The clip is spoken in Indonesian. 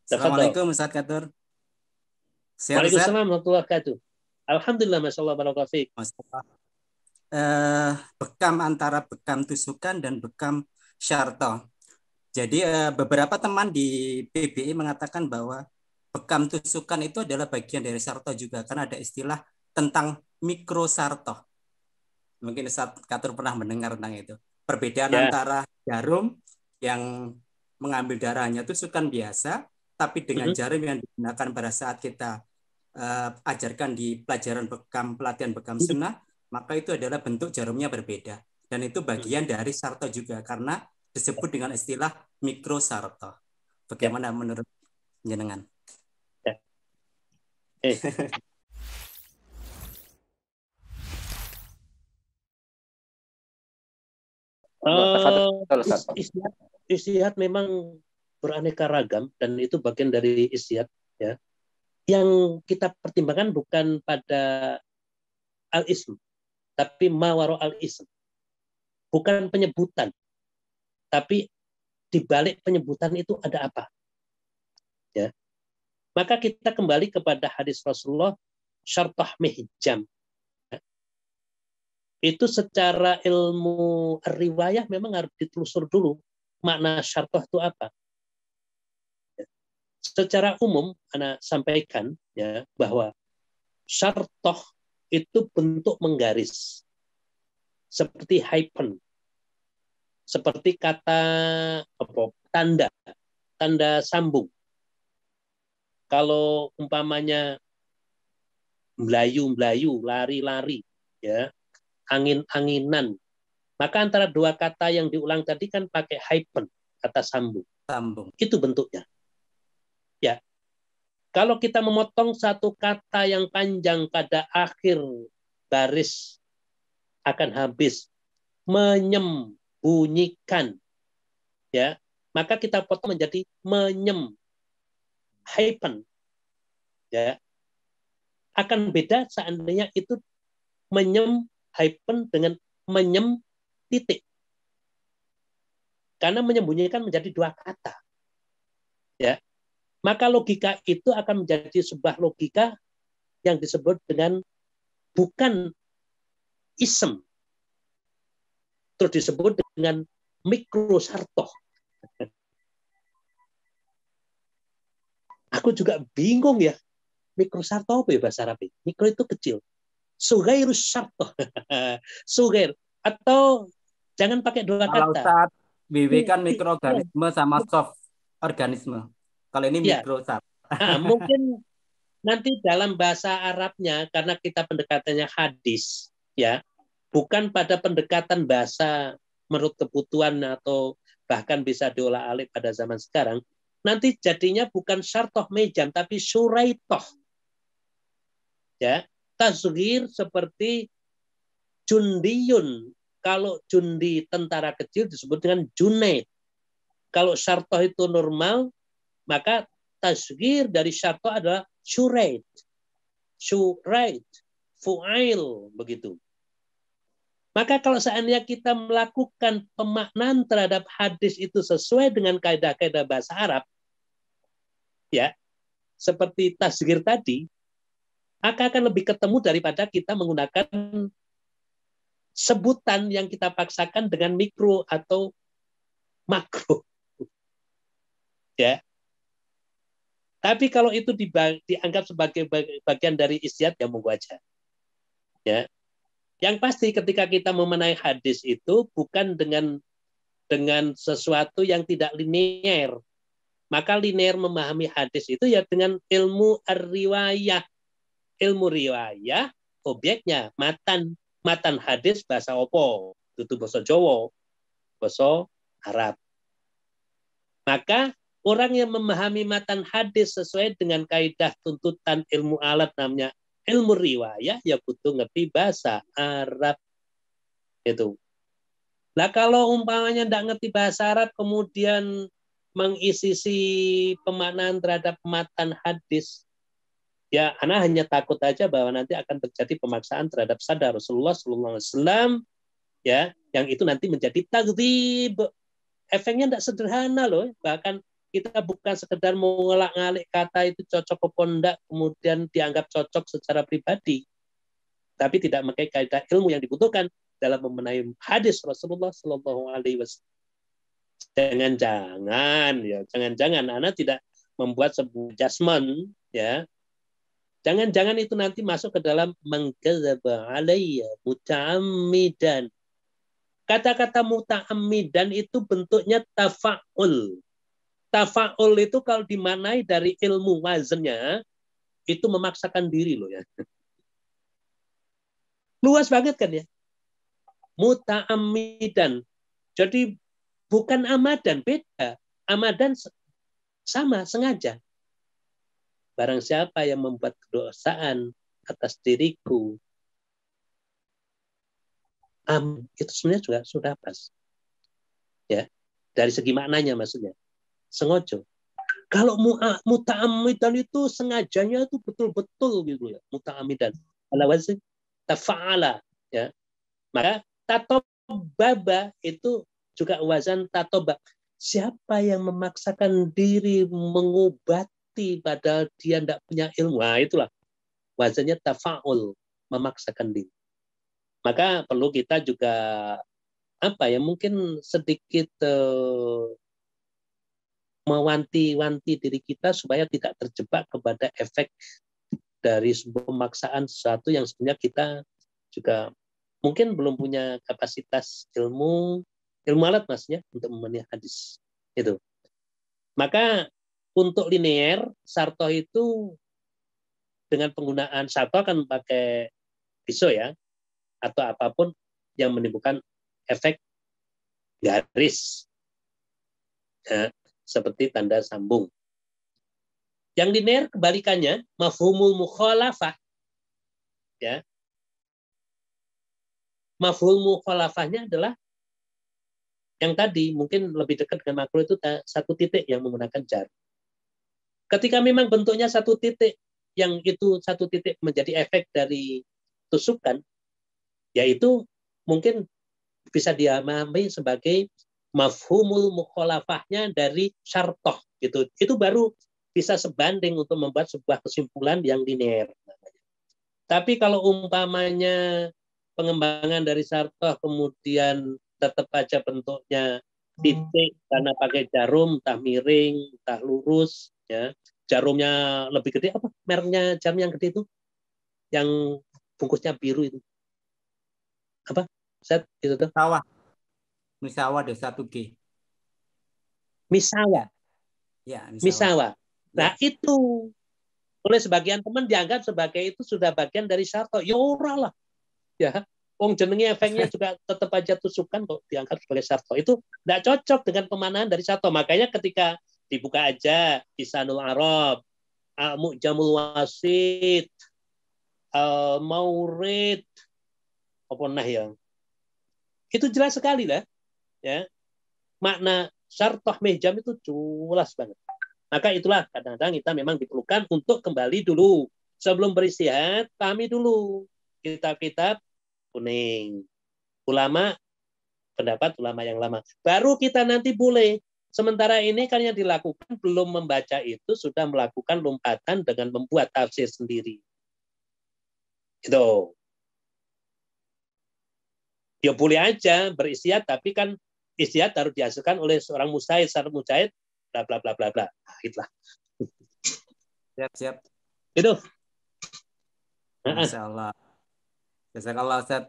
Tafadhol. Assalamualaikum Ustaz Katur. Sehat Ustaz? Waalaikumsalam warahmatullahi wabarakatuh. Alhamdulillah, masya Allah, barakallahu fiik. Masalah bekam antara bekam tusukan dan bekam syarto. Jadi beberapa teman di PBI mengatakan bahwa bekam tusukan itu adalah bagian dari syarto juga karena ada istilah tentang mikro syarto. Mungkin Ustaz Katur pernah mendengar tentang itu. Perbedaan Ya, antara jarum yang mengambil darahnya tusukan biasa, tapi dengan mhm, jarum yang digunakan pada saat kita ajarkan di pelajaran bekam pelatihan bekam sunnah, maka itu adalah bentuk jarumnya berbeda. Dan itu bagian dari sarto juga karena disebut dengan istilah mikro sarto. ya, Bagaimana menurut jenengan? ya. Eh, Tafadhol Ustaz. Istihad memang beraneka ragam dan itu bagian dari istihad, ya. Yang kita pertimbangkan bukan pada al-ism, tapi mawaro al-ism. Bukan penyebutan, tapi di balik penyebutan itu ada apa? Ya. Maka kita kembali kepada hadis Rasulullah, syartah mihjam. Itu secara ilmu riwayah memang harus ditelusur dulu makna syartah itu apa. Secara umum Anda sampaikan ya bahwa syartah itu bentuk menggaris seperti hyphen, seperti kata tanda sambung. Kalau umpamanya melayu, lari-lari, ya, angin-anginan, maka antara dua kata yang diulang tadi kan pakai hyphen, kata sambung. Sambung. Itu bentuknya. Ya. Kalau kita memotong satu kata yang panjang pada akhir baris akan habis menyembunyikan, ya, maka kita potong menjadi menyem, hyphen, ya. Akan beda seandainya itu menyem hyphen dengan menyem titik. Karena menyembunyikan menjadi dua kata. Ya. Maka logika itu akan menjadi sebuah logika yang disebut dengan bukan ism. Terus disebut dengan mikrosartoh. Aku juga bingung ya. Mikrosartoh apa ya bahasa Arab? Mikro itu kecil. Sugairus sartoh. Sugair. Atau jangan pakai dua Kalau kata. saat BW kan mikroorganisme sama soft organisme. Kalau ini Ya. mikro sarto. Mungkin nanti dalam bahasa Arabnya, karena kita pendekatannya hadis, ya, bukan pada pendekatan bahasa menurut kebutuhan atau bahkan bisa diolah alik pada zaman sekarang, nanti jadinya bukan syartoh mejam, tapi suraitoh. Ya, tasghir seperti jundiyun. Kalau jundi tentara kecil disebut dengan junaid. Kalau syartoh itu normal, maka tasghir dari syartoh adalah syuraid. Syuraid, fu'ail, begitu. Maka kalau seandainya kita melakukan pemaknaan terhadap hadis itu sesuai dengan kaidah-kaidah bahasa Arab, ya, seperti tasghir tadi, maka akan lebih ketemu daripada kita menggunakan sebutan yang kita paksakan dengan mikro atau makro. Ya. Tapi kalau itu dianggap sebagai bagian dari istihad, ya monggo aja. Ya. Yang pasti ketika kita memenai hadis itu bukan dengan sesuatu yang tidak linear. Maka linear memahami hadis itu ya dengan ilmu riwayah. Ilmu riwayah, objeknya matan hadis bahasa opo, itu bahasa Jawa, bahasa Arab. Maka orang yang memahami matan hadis sesuai dengan kaidah tuntutan ilmu alat namanya ilmu riwayah, ya butuh ngerti bahasa Arab. Itu. Nah kalau umpamanya tidak ngerti bahasa Arab kemudian mengisi pemaknaan terhadap matan hadis, ya anak hanya takut aja bahwa nanti akan terjadi pemaksaan terhadap sabda Rasulullah SAW, ya, yang itu nanti menjadi takdzib. Efeknya tidak sederhana loh, bahkan kita bukan sekedar mengolak-ngalik kata itu cocok apa enggak, kemudian dianggap cocok secara pribadi, tapi tidak memakai kaidah ilmu yang dibutuhkan dalam membenahi hadis Rasulullah Shallallahu Alaihi Wasallam. Jangan-jangan Anda tidak membuat sebuah judgment, ya. Jangan-jangan itu nanti masuk ke dalam mengkadzaba alayya muta'ammidan. Kata-kata muta'ammidan itu bentuknya tafa'ul. Tafa'ul itu kalau dimaknai dari ilmu wazannya, itu memaksakan diri loh ya. Luas banget kan ya. Muta'ammidan. Jadi bukan amadan, beda. Amadan sama, sengaja. Barang siapa yang membuat kedosaan atas diriku, itu sebenarnya juga sudah pas. Ya, dari segi maknanya maksudnya. Sengaja. Kalau muta'ammidan itu sengajanya itu betul-betul gitu ya, muta'ammidan. Ala wazn tafa'ala, ya. Maka tatobaba itu juga wazan tatoba. Siapa yang memaksakan diri mengobati padahal dia tidak punya ilmu? Nah, itulah wazannya tafa'ul, memaksakan diri. Maka perlu kita juga mungkin sedikit mewanti-wanti diri kita supaya tidak terjebak kepada efek dari sebuah pemaksaan sesuatu yang sebenarnya kita juga mungkin belum punya kapasitas ilmu alat maksudnya untuk memenuhi hadis itu. Maka untuk linear sartoh itu dengan penggunaan sartoh akan pakai pisau ya atau apapun yang menimbulkan efek garis ya, seperti tanda sambung. Yang linear kebalikannya mafhumul mukhalafah ya. Mafhumul mukhalafahnya adalah yang tadi mungkin lebih dekat dengan makro itu satu titik yang menggunakan jar. Ketika memang bentuknya satu titik, yang itu satu titik menjadi efek dari tusukan, yaitu mungkin bisa diamami sebagai mafhumul mukhalafahnya dari syartoh gitu. Itu baru bisa sebanding untuk membuat sebuah kesimpulan yang linear. Tapi kalau umpamanya pengembangan dari syartoh kemudian tetap aja bentuknya titik karena pakai jarum, entah miring, entah lurus, ya. Jarumnya lebih gede apa? Mereknya jarum yang gede itu, yang bungkusnya biru itu, apa? Set itu tuh. Misawa ada 1G. Misawa. Ya, Misawa. Nah, ya. itu oleh sebagian teman dianggap sebagai itu sudah bagian dari syartoh. Ya ora lah. Ya. Wong jenenge efeknya juga tetap aja tusukan kok diangkat sebagai syartoh. Itu tidak cocok dengan pemanaan dari syartoh. Makanya ketika dibuka aja Lisanul Arab, Mu'jamul Wasit, Maurid, apa nah ya. Itu jelas sekali lah. Ya. Makna syartoh mehjam itu jelas banget. Maka itulah kadang-kadang kita memang diperlukan untuk kembali dulu. Sebelum beristihad, pahami dulu kitab-kitab kuning. Ulama, pendapat ulama yang lama. Baru kita nanti boleh. Sementara ini kan yang dilakukan belum membaca itu, sudah melakukan lompatan dengan membuat tafsir sendiri. Itu. Ya boleh aja beristihad, tapi kan istihad harus dihasilkan oleh seorang mujtahid, syarat mujtahid, bla bla bla bla bla. Nah, itulah. Siap. Itu. Masya Allah. Jazakallah Ustaz.